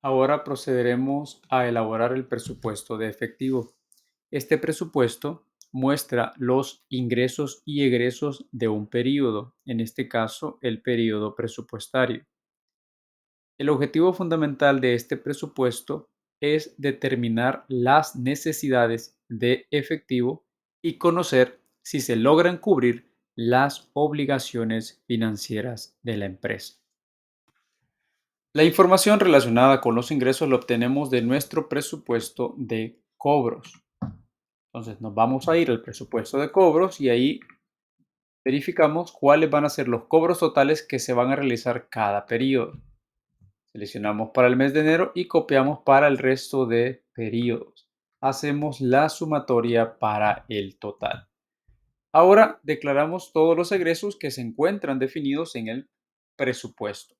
Ahora procederemos a elaborar el presupuesto de efectivo. Este presupuesto muestra los ingresos y egresos de un periodo, en este caso el periodo presupuestario. El objetivo fundamental de este presupuesto es determinar las necesidades de efectivo y conocer si se logran cubrir las obligaciones financieras de la empresa. La información relacionada con los ingresos la obtenemos de nuestro presupuesto de cobros. Entonces nos vamos a ir al presupuesto de cobros y ahí verificamos cuáles van a ser los cobros totales que se van a realizar cada periodo. Seleccionamos para el mes de enero y copiamos para el resto de periodos. Hacemos la sumatoria para el total. Ahora declaramos todos los egresos que se encuentran definidos en el presupuesto.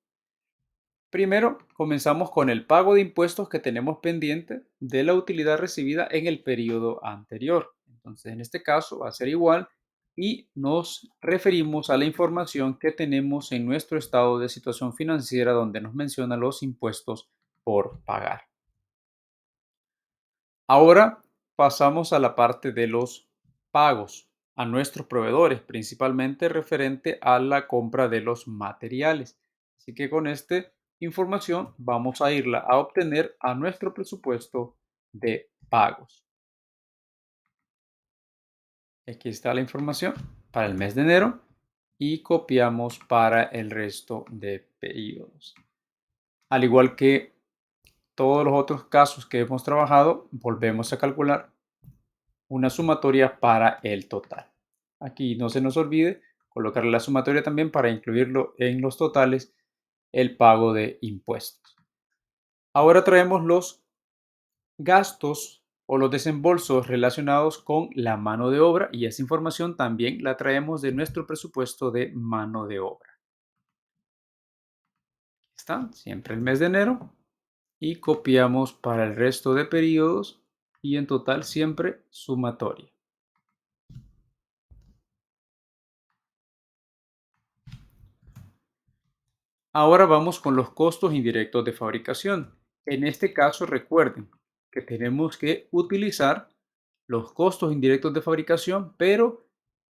Primero, comenzamos con el pago de impuestos que tenemos pendiente de la utilidad recibida en el periodo anterior. Entonces, en este caso va a ser igual y nos referimos a la información que tenemos en nuestro estado de situación financiera donde nos menciona los impuestos por pagar. Ahora pasamos a la parte de los pagos a nuestros proveedores, principalmente referente a la compra de los materiales. Así que con esta información vamos a irla a obtener a nuestro presupuesto de pagos. Aquí está la información para el mes de enero y copiamos para el resto de periodos. Al igual que todos los otros casos que hemos trabajado, volvemos a calcular una sumatoria para el total. Aquí no se nos olvide colocar la sumatoria también para incluirlo en los totales el pago de impuestos. Ahora traemos los gastos o los desembolsos relacionados con la mano de obra y esa información también la traemos de nuestro presupuesto de mano de obra. Está siempre el mes de enero y copiamos para el resto de periodos y en total siempre sumatoria. Ahora vamos con los costos indirectos de fabricación. En este caso, recuerden que tenemos que utilizar los costos indirectos de fabricación, pero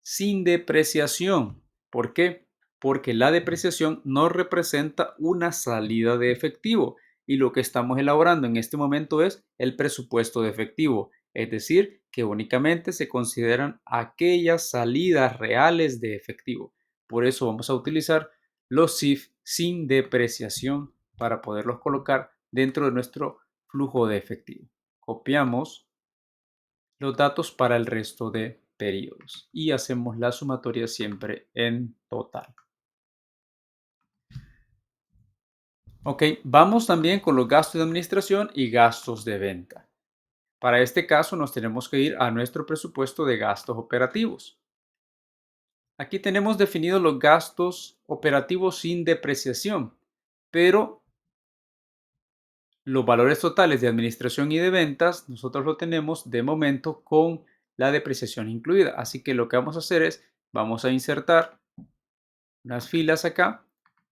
sin depreciación. ¿Por qué? Porque la depreciación no representa una salida de efectivo y lo que estamos elaborando en este momento es el presupuesto de efectivo, es decir, que únicamente se consideran aquellas salidas reales de efectivo. Por eso vamos a utilizar los CIF sin depreciación para poderlos colocar dentro de nuestro flujo de efectivo. Copiamos los datos para el resto de periodos y hacemos la sumatoria siempre en total. Ok, vamos también con los gastos de administración y gastos de venta. Para este caso nos tenemos que ir a nuestro presupuesto de gastos operativos. Aquí tenemos definidos los gastos operativos sin depreciación, pero los valores totales de administración y de ventas nosotros lo tenemos de momento con la depreciación incluida. Así que lo que vamos a hacer es, vamos a insertar unas filas acá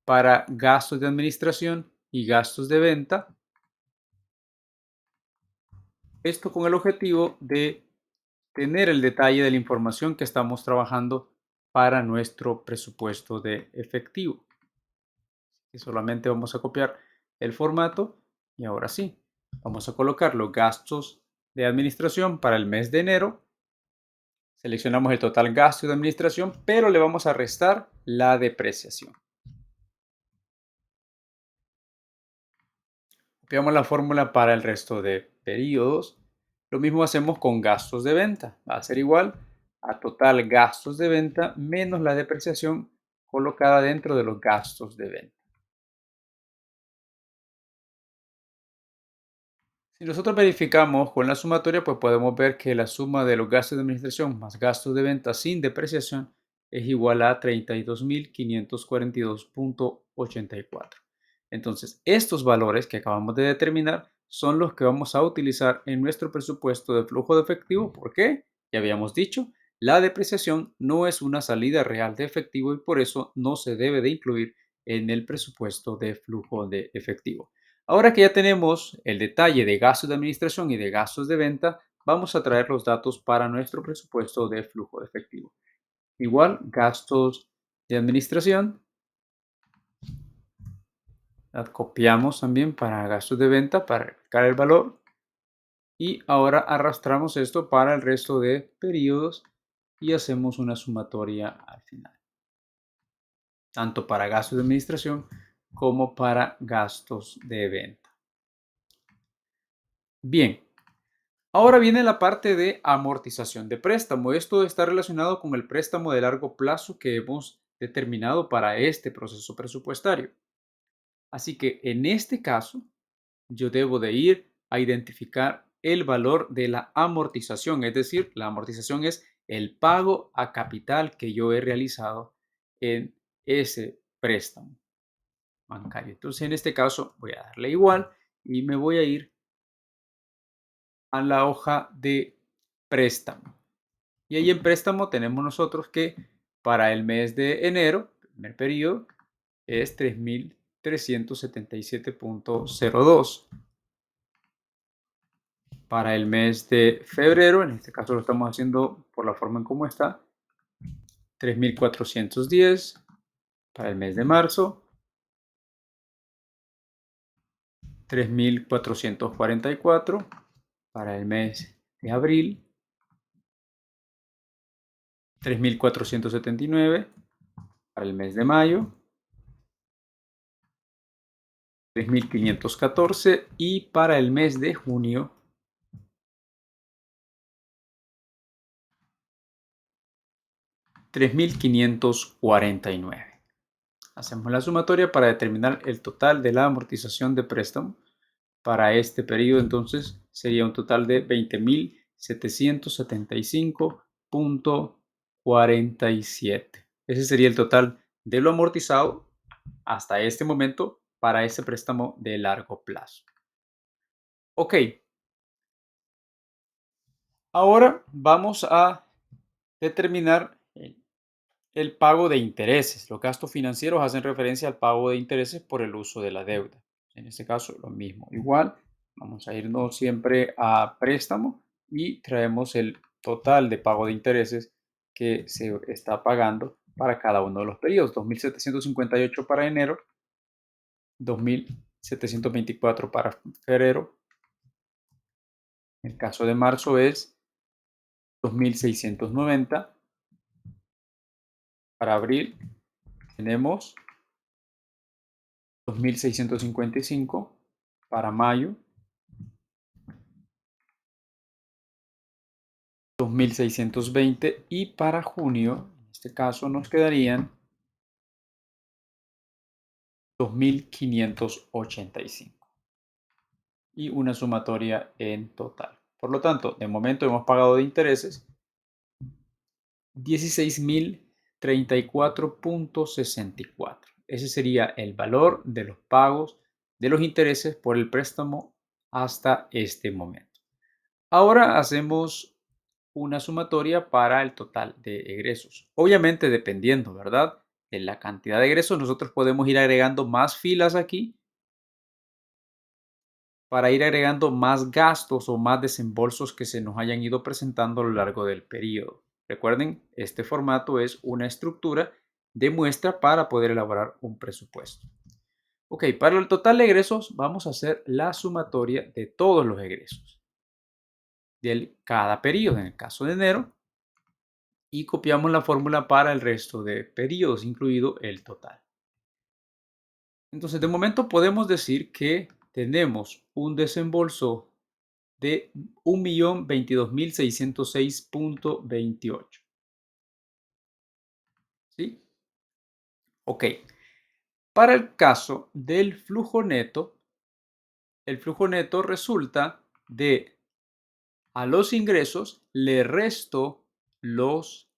para gastos de administración y gastos de venta. Esto con el objetivo de tener el detalle de la información que estamos trabajando para nuestro presupuesto de efectivo. Y solamente vamos a copiar el formato y ahora sí, vamos a colocar los gastos de administración para el mes de enero. Seleccionamos el total gasto de administración, pero le vamos a restar la depreciación. Copiamos la fórmula para el resto de periodos. Lo mismo hacemos con gastos de venta. Va a ser igual a total gastos de venta menos la depreciación colocada dentro de los gastos de venta. Si nosotros verificamos con la sumatoria, pues podemos ver que la suma de los gastos de administración más gastos de venta sin depreciación es igual a 32.542.84. Entonces, estos valores que acabamos de determinar son los que vamos a utilizar en nuestro presupuesto de flujo de efectivo. ¿Por qué? Ya habíamos dicho, la depreciación no es una salida real de efectivo y por eso no se debe de incluir en el presupuesto de flujo de efectivo. Ahora que ya tenemos el detalle de gastos de administración y de gastos de venta, vamos a traer los datos para nuestro presupuesto de flujo de efectivo. Igual, gastos de administración, la copiamos también para gastos de venta para verificar el valor y ahora arrastramos esto para el resto de periodos y hacemos una sumatoria al final, tanto para gastos de administración como para gastos de venta. Bien, ahora viene la parte de amortización de préstamo. Esto está relacionado con el préstamo de largo plazo que hemos determinado para este proceso presupuestario. Así que en este caso, yo debo de ir a identificar el valor de la amortización, es decir, la amortización es el pago a capital que yo he realizado en ese préstamo bancario. Entonces, en este caso, voy a darle igual y me voy a ir a la hoja de préstamo. Y ahí en préstamo tenemos nosotros que para el mes de enero, primer periodo, es 3.377.02. Para el mes de febrero, en este caso lo estamos haciendo por la forma en cómo está, 3.410. Para el mes de marzo, 3.444. Para el mes de abril, 3.479. Para el mes de mayo, 3.514. Y para el mes de junio, 3.549. Hacemos la sumatoria para determinar el total de la amortización de préstamo. Para este periodo, entonces, sería un total de 20.775.47. Ese sería el total de lo amortizado hasta este momento para ese préstamo de largo plazo. Ok, ahora vamos a determinar el pago de intereses. Los gastos financieros hacen referencia al pago de intereses por el uso de la deuda. En este caso, lo mismo. Igual, vamos a irnos siempre a préstamo y traemos el total de pago de intereses que se está pagando para cada uno de los periodos. 2.758 para enero, 2.724 para febrero. En el caso de marzo es 2.690. Para abril tenemos 2.655. Para mayo, 2.620. Y para junio, en este caso, nos quedarían 2.585. Y una sumatoria en total. Por lo tanto, de momento hemos pagado de intereses 16.034.64. Ese sería el valor de los pagos de los intereses por el préstamo hasta este momento. Ahora hacemos una sumatoria para el total de egresos. Obviamente dependiendo, ¿verdad? De la cantidad de egresos, nosotros podemos ir agregando más filas aquí para ir agregando más gastos o más desembolsos que se nos hayan ido presentando a lo largo del periodo. Recuerden, este formato es una estructura de muestra para poder elaborar un presupuesto. Ok, para el total de egresos vamos a hacer la sumatoria de todos los egresos de cada periodo. En el caso de enero, y copiamos la fórmula para el resto de periodos, incluido el total. Entonces, de momento podemos decir que tenemos un desembolso de 1.022.606.28. ¿Sí? Ok. Para el caso del flujo neto, el flujo neto resulta de a los ingresos le resto los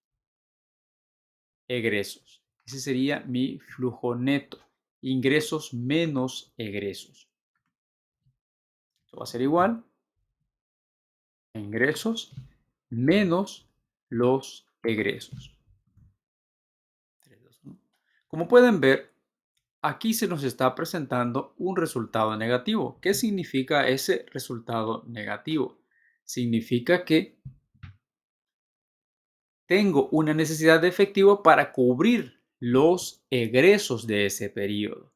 egresos. Ese sería mi flujo neto. Ingresos menos egresos. Esto va a ser igual a ingresos menos los egresos. Como pueden ver, aquí se nos está presentando un resultado negativo. ¿Qué significa ese resultado negativo? Significa que tengo una necesidad de efectivo para cubrir los egresos de ese periodo.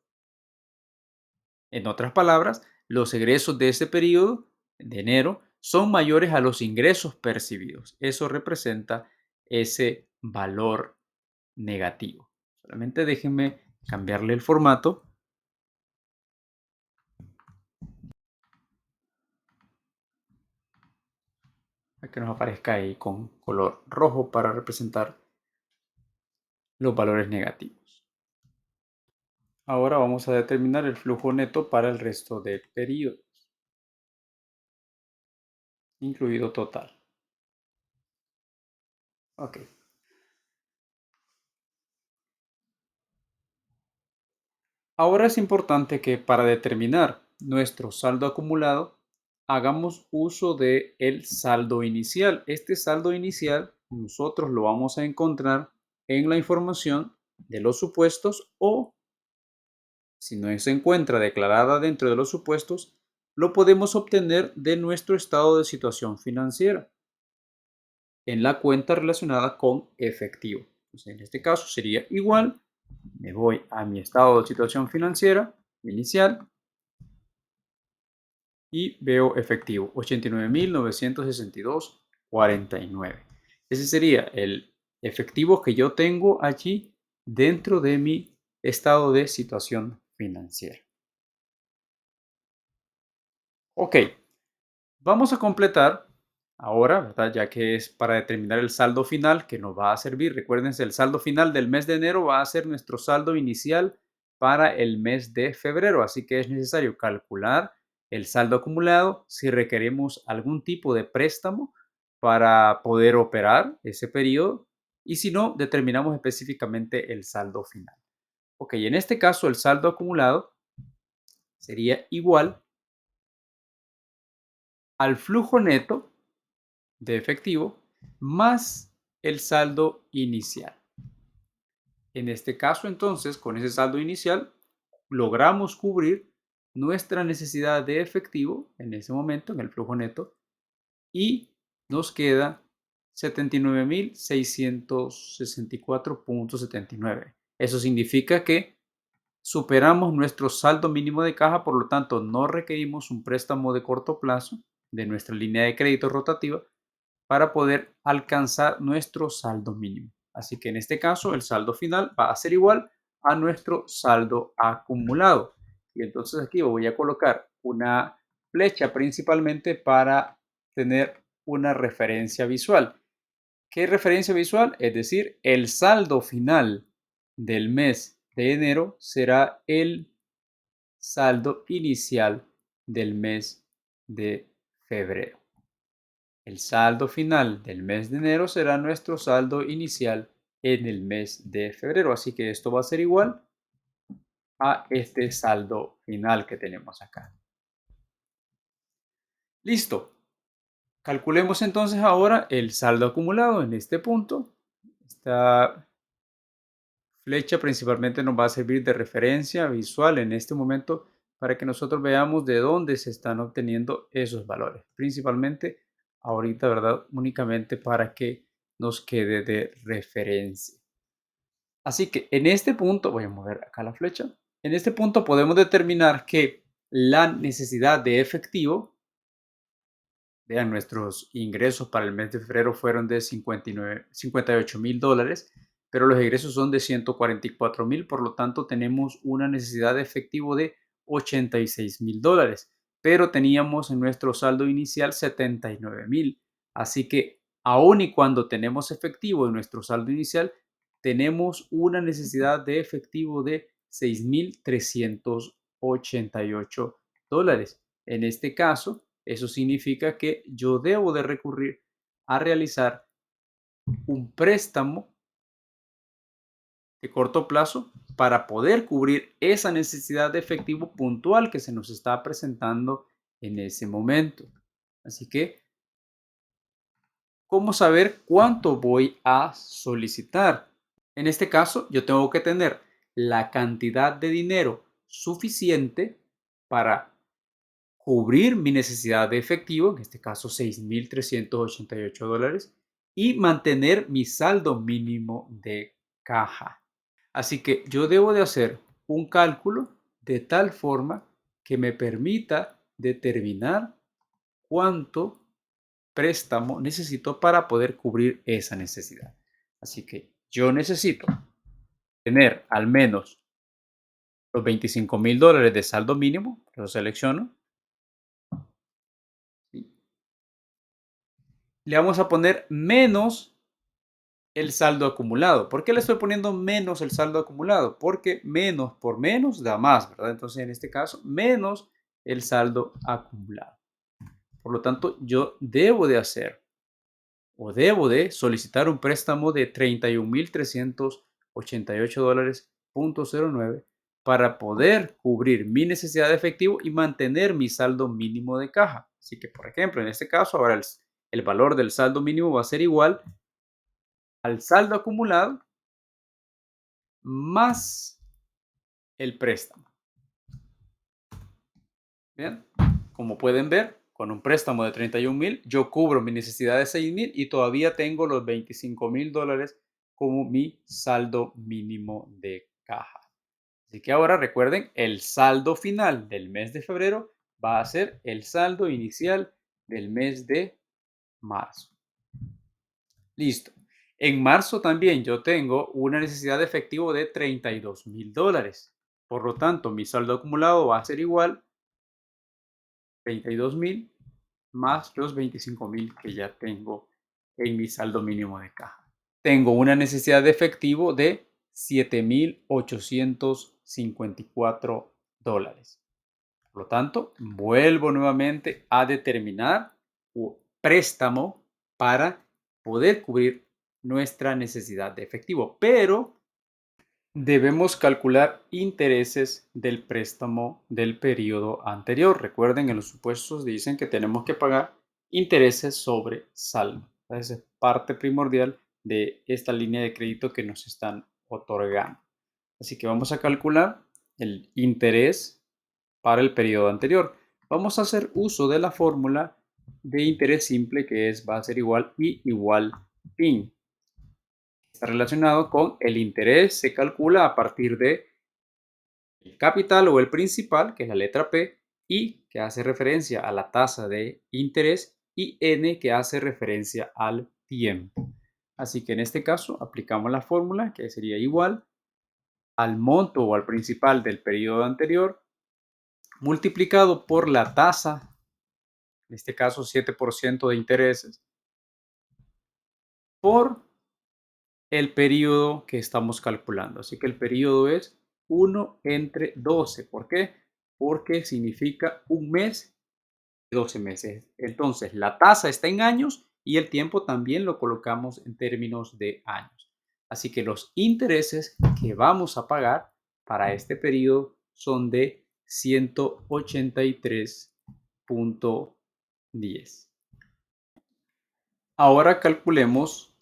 En otras palabras, los egresos de ese periodo de enero son mayores a los ingresos percibidos. Eso representa ese valor negativo. Solamente déjenme cambiarle el formato para que nos aparezca ahí con color rojo para representar los valores negativos. Ahora vamos a determinar el flujo neto para el resto del periodo, incluido total. Ok. Ahora es importante que para determinar nuestro saldo acumulado hagamos uso de el saldo inicial. Este saldo inicial nosotros lo vamos a encontrar en la información de los supuestos o si no se encuentra declarada dentro de los supuestos, lo podemos obtener de nuestro estado de situación financiera en la cuenta relacionada con efectivo. Entonces, en este caso sería igual, me voy a mi estado de situación financiera inicial y veo efectivo 89.962.49. Ese sería el efectivo que yo tengo allí dentro de mi estado de situación financiera. Ok, vamos a completar ahora, ¿verdad? Ya que es para determinar el saldo final que nos va a servir. Recuérdense, el saldo final del mes de enero va a ser nuestro saldo inicial para el mes de febrero. Así que es necesario calcular el saldo acumulado si requerimos algún tipo de préstamo para poder operar ese periodo y si no, determinamos específicamente el saldo final. Ok, en este caso el saldo acumulado sería igual al flujo neto de efectivo más el saldo inicial. En este caso, entonces, con ese saldo inicial, logramos cubrir nuestra necesidad de efectivo en ese momento, en el flujo neto, y nos queda 79.664.79. Eso significa que superamos nuestro saldo mínimo de caja, por lo tanto, no requerimos un préstamo de corto plazo de nuestra línea de crédito rotativa para poder alcanzar nuestro saldo mínimo. Así que en este caso el saldo final va a ser igual a nuestro saldo acumulado. Y entonces aquí voy a colocar una flecha principalmente para tener una referencia visual. ¿Qué referencia visual? Es decir, el saldo final del mes de enero será el saldo inicial del mes de febrero. El saldo final del mes de enero será nuestro saldo inicial en el mes de febrero. Así que esto va a ser igual a este saldo final que tenemos acá. Listo. Calculemos entonces ahora el saldo acumulado en este punto. Esta flecha principalmente nos va a servir de referencia visual en este momento para que nosotros veamos de dónde se están obteniendo esos valores. Principalmente ahorita, ¿verdad? Únicamente para que nos quede de referencia. Así que en este punto, voy a mover acá la flecha, en este punto podemos determinar que la necesidad de efectivo, vean, nuestros ingresos para el mes de febrero fueron de 58.000 dólares, pero los egresos son de 144.000, por lo tanto tenemos una necesidad de efectivo de 86.000 dólares, pero teníamos en nuestro saldo inicial 79.000. Así que aun y cuando tenemos efectivo en nuestro saldo inicial, tenemos una necesidad de efectivo de 6.388 dólares. En este caso, eso significa que yo debo de recurrir a realizar un préstamo de corto plazo para poder cubrir esa necesidad de efectivo puntual que se nos está presentando en ese momento. Así que, ¿cómo saber cuánto voy a solicitar? En este caso, yo tengo que tener la cantidad de dinero suficiente para cubrir mi necesidad de efectivo, en este caso $6,388, y mantener mi saldo mínimo de caja. Así que yo debo de hacer un cálculo de tal forma que me permita determinar cuánto préstamo necesito para poder cubrir esa necesidad. Así que yo necesito tener al menos los $25,000 de saldo mínimo, lo selecciono. Le vamos a poner menos el saldo acumulado. ¿Por qué le estoy poniendo menos el saldo acumulado? Porque menos por menos da más, ¿verdad? Entonces, en este caso, menos el saldo acumulado. Por lo tanto, yo debo de hacer o debo de solicitar un préstamo de $31,388.09 para poder cubrir mi necesidad de efectivo y mantener mi saldo mínimo de caja. Así que, por ejemplo, en este caso, ahora el valor del saldo mínimo va a ser igual al saldo acumulado más el préstamo. Bien, como pueden ver, con un préstamo de 31,000, yo cubro mi necesidad de 6,000 y todavía tengo los $25,000 como mi saldo mínimo de caja. Así que ahora recuerden, el saldo final del mes de febrero va a ser el saldo inicial del mes de marzo. Listo. En marzo también yo tengo una necesidad de efectivo de $32,000. Por lo tanto, mi saldo acumulado va a ser igual 32,000 más los 25,000 que ya tengo en mi saldo mínimo de caja. Tengo una necesidad de efectivo de $7,854. Por lo tanto, vuelvo nuevamente a determinar un préstamo para poder cubrir nuestra necesidad de efectivo, pero debemos calcular intereses del préstamo del periodo anterior. Recuerden, en los supuestos dicen que tenemos que pagar intereses sobre saldo. Esa es parte primordial de esta línea de crédito que nos están otorgando. Así que vamos a calcular el interés para el periodo anterior. Vamos a hacer uso de la fórmula de interés simple que va a ser igual I igual PIN. Está relacionado con el interés, se calcula a partir de el capital o el principal, que es la letra P, I, que hace referencia a la tasa de interés, y N, que hace referencia al tiempo. Así que en este caso aplicamos la fórmula, que sería igual al monto o al principal del periodo anterior, multiplicado por la tasa, en este caso 7% de intereses, por el periodo que estamos calculando. Así que el periodo es 1 entre 12. ¿Por qué? Porque significa un mes y 12 meses. Entonces, la tasa está en años y el tiempo también lo colocamos en términos de años. Así que los intereses que vamos a pagar para este periodo son de 183.10. Ahora calculemos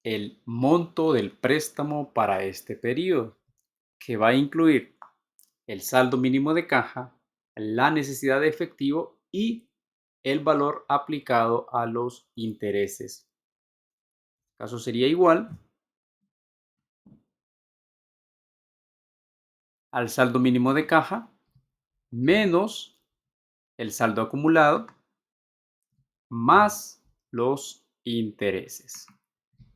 el monto del préstamo para este periodo, que va a incluir el saldo mínimo de caja, la necesidad de efectivo y el valor aplicado a los intereses. El caso sería igual al saldo mínimo de caja menos el saldo acumulado más los intereses.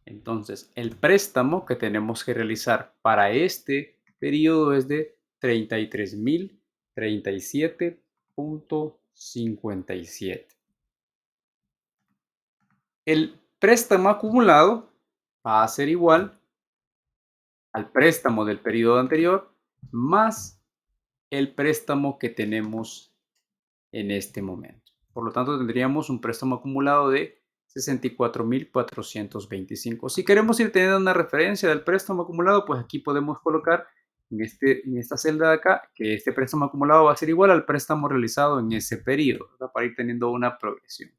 Entonces, el préstamo que tenemos que realizar para este periodo es de 33,037.57. El préstamo acumulado va a ser igual al préstamo del periodo anterior más el préstamo que tenemos en este momento. Por lo tanto, tendríamos un préstamo acumulado de 64,425. Si queremos ir teniendo una referencia del préstamo acumulado, pues aquí podemos colocar en esta celda de acá que este préstamo acumulado va a ser igual al préstamo realizado en ese periodo, ¿verdad? Para ir teniendo una progresión.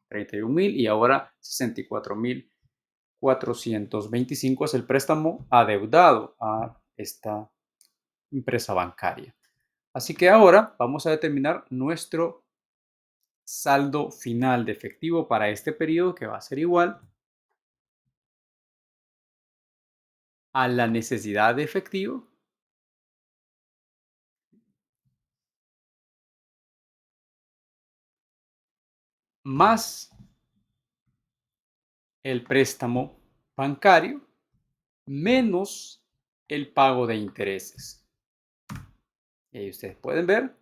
31,000 y ahora 64,425 es el préstamo adeudado a esta empresa bancaria. Así que ahora vamos a determinar nuestro saldo final de efectivo para este periodo, que va a ser igual a la necesidad de efectivo más el préstamo bancario menos el pago de intereses. Y ahí ustedes pueden ver,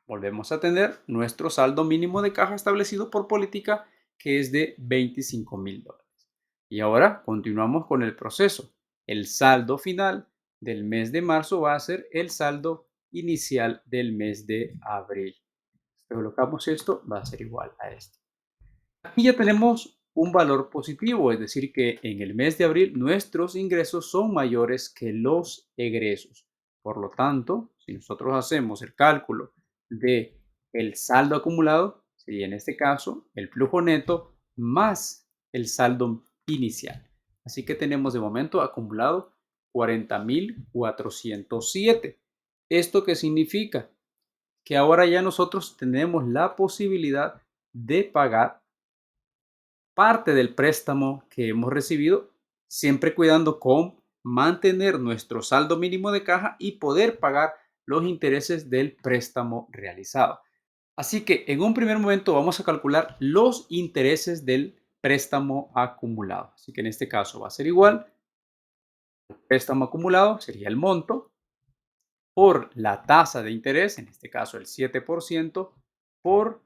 volvemos a tener nuestro saldo mínimo de caja establecido por política, que es de $25,000. Y ahora continuamos con el proceso. El saldo final del mes de marzo va a ser el saldo inicial del mes de abril. Si colocamos esto, va a ser igual a esto. Aquí ya tenemos un valor positivo, es decir, que en el mes de abril nuestros ingresos son mayores que los egresos. Por lo tanto, si nosotros hacemos el cálculo de el saldo acumulado, sería en este caso el flujo neto más el saldo inicial. Así que tenemos de momento acumulado 40,407. ¿Esto qué significa? Que ahora ya nosotros tenemos la posibilidad de pagar parte del préstamo que hemos recibido, siempre cuidando con mantener nuestro saldo mínimo de caja y poder pagar los intereses del préstamo realizado. Así que en un primer momento vamos a calcular los intereses del préstamo acumulado. Así que en este caso va a ser igual, el préstamo acumulado sería el monto por la tasa de interés, en este caso el 7%, por,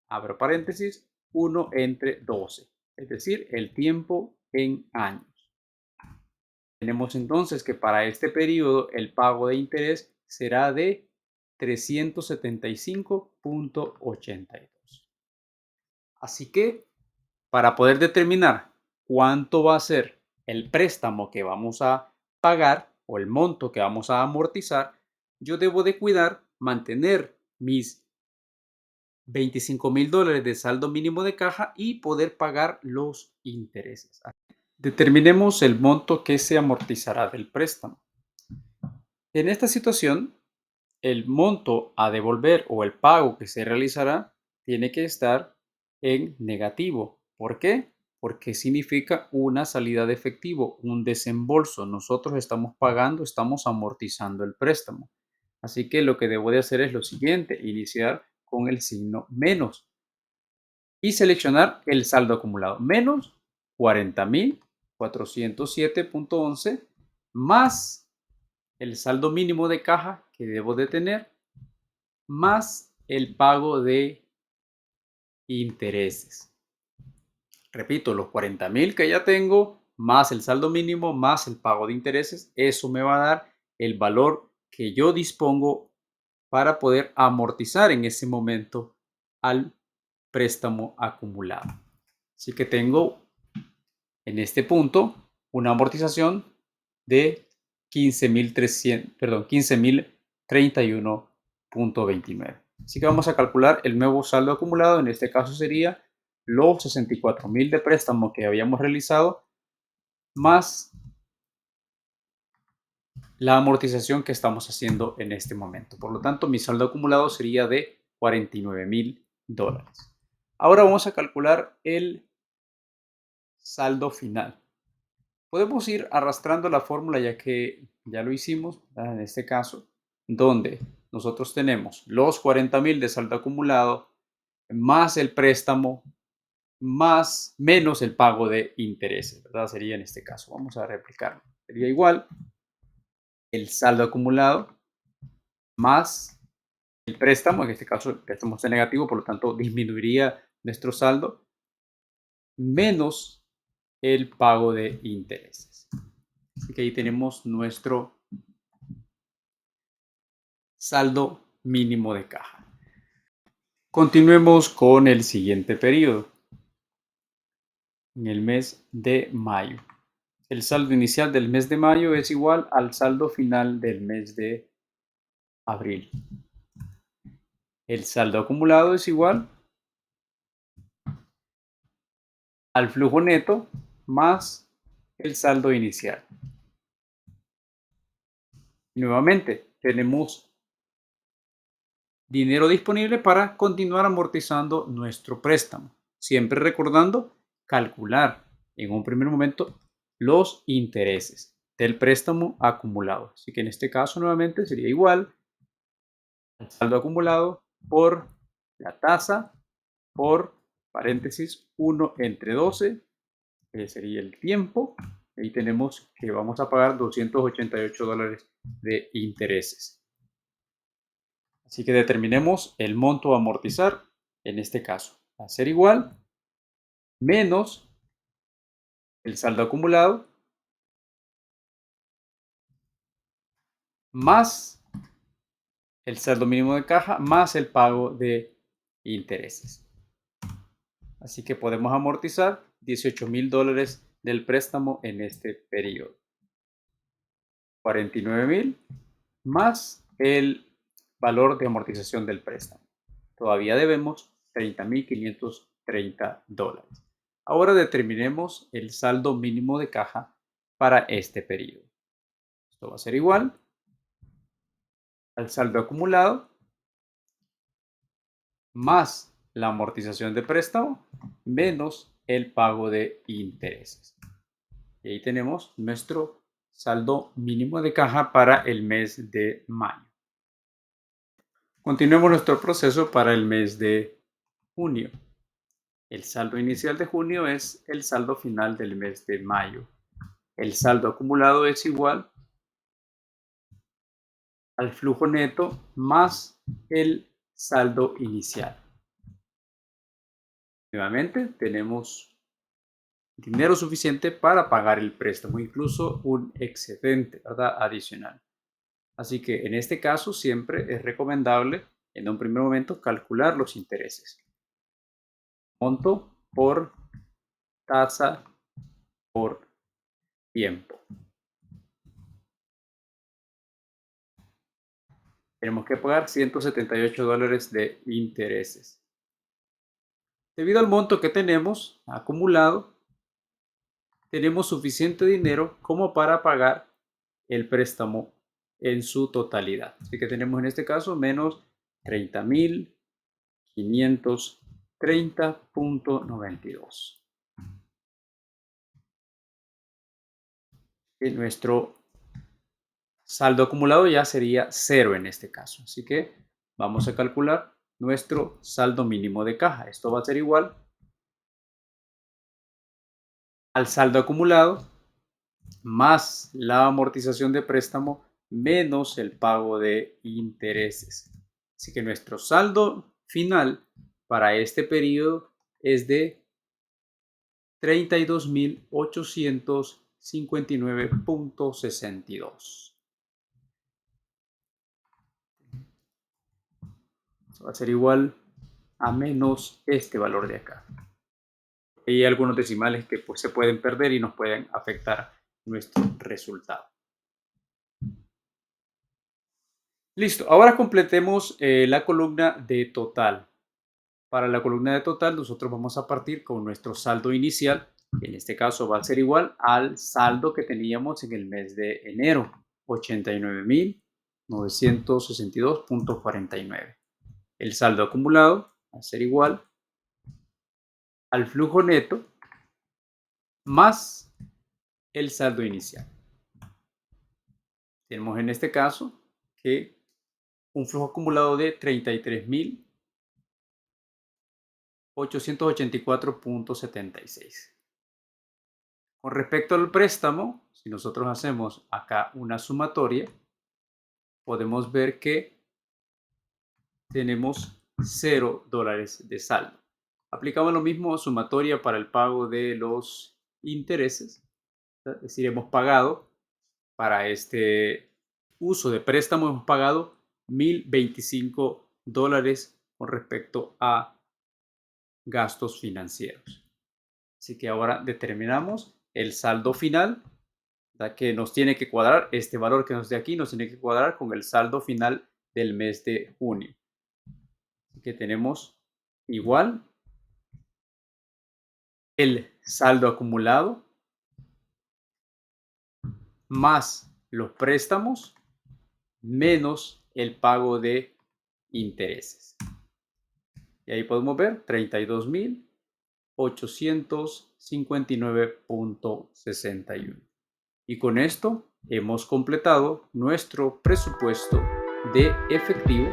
abro paréntesis, 1/12, es decir, el tiempo en años. Tenemos entonces que para este periodo el pago de interés será de 375,82. Así que para poder determinar cuánto va a ser el préstamo que vamos a pagar o el monto que vamos a amortizar, yo debo de cuidar mantener mis $25,000 de saldo mínimo de caja y poder pagar los intereses. Determinemos el monto que se amortizará del préstamo. En esta situación, el monto a devolver o el pago que se realizará tiene que estar en negativo. ¿Por qué? Porque significa una salida de efectivo, un desembolso. Nosotros estamos pagando, estamos amortizando el préstamo. Así que lo que debo de hacer es lo siguiente, iniciar con el signo menos y seleccionar el saldo acumulado, menos 40,407,11 más el saldo mínimo de caja que debo de tener, más el pago de intereses. Repito, los 40,000 que ya tengo, más el saldo mínimo, más el pago de intereses, eso me va a dar el valor que yo dispongo para poder amortizar en ese momento al préstamo acumulado. Así que tengo en este punto una amortización de 15,031,29. Así que vamos a calcular el nuevo saldo acumulado. En este caso sería los 64,000 de préstamo que habíamos realizado más la amortización que estamos haciendo en este momento. Por lo tanto, mi saldo acumulado sería de $49,000. Ahora vamos a calcular el saldo final. Podemos ir arrastrando la fórmula ya que ya lo hicimos, ¿verdad? En este caso, donde nosotros tenemos los 40,000 de saldo acumulado más el préstamo más menos el pago de intereses, ¿verdad? Sería en este caso. Vamos a replicarlo. Sería igual el saldo acumulado más el préstamo, en este caso el préstamo está negativo, por lo tanto disminuiría nuestro saldo, menos el pago de intereses. Así que ahí tenemos nuestro saldo mínimo de caja. Continuemos con el siguiente periodo, en el mes de mayo. El saldo inicial del mes de mayo es igual al saldo final del mes de abril. El saldo acumulado es igual al flujo neto más el saldo inicial. Nuevamente, tenemos dinero disponible para continuar amortizando nuestro préstamo. Siempre recordando calcular en un primer momento los intereses del préstamo acumulado. Así que en este caso nuevamente sería igual al saldo acumulado por la tasa por paréntesis 1 entre 12, que sería el tiempo. Ahí tenemos que vamos a pagar $288 de intereses. Así que determinemos el monto a amortizar en este caso. Va a ser igual menos el saldo acumulado más el saldo mínimo de caja más el pago de intereses. Así que podemos amortizar $18,000 del préstamo en este periodo. 49,000 más el valor de amortización del préstamo. Todavía debemos $30,530. Ahora determinemos el saldo mínimo de caja para este periodo. Esto va a ser igual al saldo acumulado más la amortización de préstamo menos el pago de intereses. Y ahí tenemos nuestro saldo mínimo de caja para el mes de mayo. Continuemos nuestro proceso para el mes de junio. El saldo inicial de junio es el saldo final del mes de mayo. El saldo acumulado es igual al flujo neto más el saldo inicial. Nuevamente tenemos dinero suficiente para pagar el préstamo, incluso un excedente, ¿verdad? Adicional. Así que en este caso siempre es recomendable en un primer momento calcular los intereses. Monto por tasa por tiempo. Tenemos que pagar $178 de intereses. Debido al monto que tenemos acumulado, tenemos suficiente dinero como para pagar el préstamo en su totalidad. Así que tenemos en este caso menos 30,530.92. Y nuestro saldo acumulado ya sería cero en este caso. Así que vamos a calcular nuestro saldo mínimo de caja. Esto va a ser igual al saldo acumulado más la amortización de préstamo menos el pago de intereses. Así que nuestro saldo final para este periodo es de 32,859.62. Va a ser igual a menos este valor de acá. Hay algunos decimales que pues, se pueden perder y nos pueden afectar nuestro resultado. Listo, ahora completemos la columna de total. Para la columna de total nosotros vamos a partir con nuestro saldo inicial, que en este caso va a ser igual al saldo que teníamos en el mes de enero, 89,962.49. El saldo acumulado va a ser igual al flujo neto más el saldo inicial. Tenemos en este caso que un flujo acumulado de 33,884.76. Con respecto al préstamo, si nosotros hacemos acá una sumatoria, podemos ver que tenemos $0 de saldo. Aplicamos lo mismo sumatoria para el pago de los intereses. Es decir, hemos pagado para este uso de préstamo, hemos pagado $1,025 con respecto a gastos financieros. Así que ahora determinamos el saldo final, que nos tiene que cuadrar, este valor que nos dé aquí nos tiene que cuadrar con el saldo final del mes de junio. Así que tenemos igual el saldo acumulado más los préstamos menos el pago de intereses. Y ahí podemos ver 32.859.61. Y con esto hemos completado nuestro presupuesto de efectivo